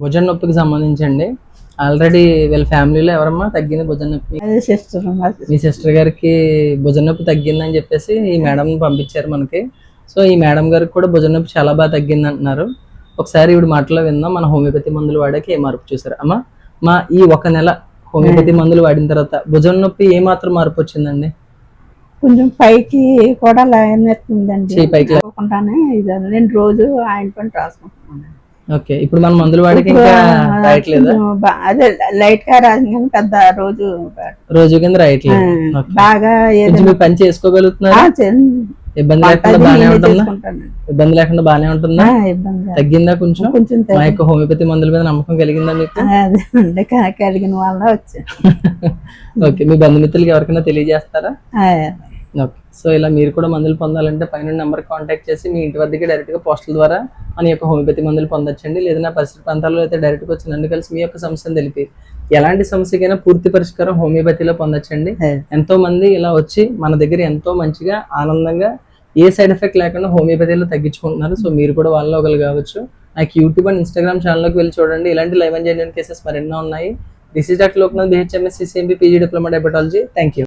భుజం నొప్పికి సంబంధించండి. ఆల్రెడీ వీళ్ళ ఫ్యామిలీలో ఎవరమ్మా తగ్గింది భుజం నొప్పి? అదే సిస్టర్ మీ సిస్టర్ గారికి భుజం నొప్పి తగ్గిందని చెప్పేసి ఈ మేడం పంపించారు మనకి. సో ఈ మేడం గారికి కూడా భుజం నొప్పి చాలా బాగా తగ్గింది అంటున్నారు. ఒకసారి ఇప్పుడు మాటలో విందాం. మన హోమియోపతి మందులు వాడాక ఏ మార్పు చూసారు అమ్మా? మా ఈ ఒక నెల హోమియోపతి మందులు వాడిన తర్వాత భుజం నొప్పి ఏ మాత్రం మార్పు వచ్చిందండి? కొంచెం పైకి కూడా లాగేస్తుందండి. చేయి పైకి అనుకుంటానే ఇది 2 రోజు ఆయింట్మెంట్ రాసుకుంటున్నాను. ఓకే, ఇప్పుడు మనం మందులు వాడికి ఇంకా రాయట్లేదా? అదే లైట్ గా రాసిన కానీ పెద్ద రోజు కింద రాయట్లేదు. బాగా మీరు పని చేసుకోగలుగుతున్నారా? ఇబ్బంది లేకుండా బాగానే ఉంటుందా? ఇబ్బంది లేకుండా బాగానే ఉంటుందా? తగ్గిందా కొంచెం? మా యొక్క హోమియోపతి మందుల మీద నమ్మకం కలిగిందా మీకు? అదే కలిగిన వల్ల వచ్చా. ఓకే, మీ బంధుమిత్రులకి ఎవరికైనా తెలియజేస్తారా? ఓకే, సో ఇలా మీరు కూడా మందులు పొందాలంటే పైన నెంబర్ కాంటాక్ట్ చేసి మీ ఇంటి వద్దకి డైరెక్ట్ గా పోస్టల్ ద్వారా మన యొక్క హోమియోపతి మందులు పొందొచ్చండి. లేదన్నా పరిసర ప్రాంతాల్లో అయితే డైరెక్ట్ గా వచ్చి నన్ను కలిసి మీ యొక్క సమస్యను తెలిపి ఎలాంటి సమస్యకైనా పూర్తి పరిష్కారం హోమియోపతిలో పొందొచ్చండి. ఎంతో మంది ఇలా వచ్చి మన దగ్గర ఎంతో మంచిగా ఆనందంగా ఏ సైడ్ ఎఫెక్ట్ లేకుండా హోమియోపతిలో తగ్గించుకుంటున్నారు. సో మీరు కూడా వాళ్ళలో ఒకరు కావచ్చు. నాకు యూట్యూబ్ అండ్ ఇన్స్టాగ్రామ్ ఛానల్లోకి వెళ్ళి చూడండి. ఇలాంటి లైవ్ అండ్ జెన్యూన్ కేసెస్ మరెన్నో ఉన్నాయి. This is doctor Loknath, BHMS, CCMP, PG diploma diabetology. Thank you.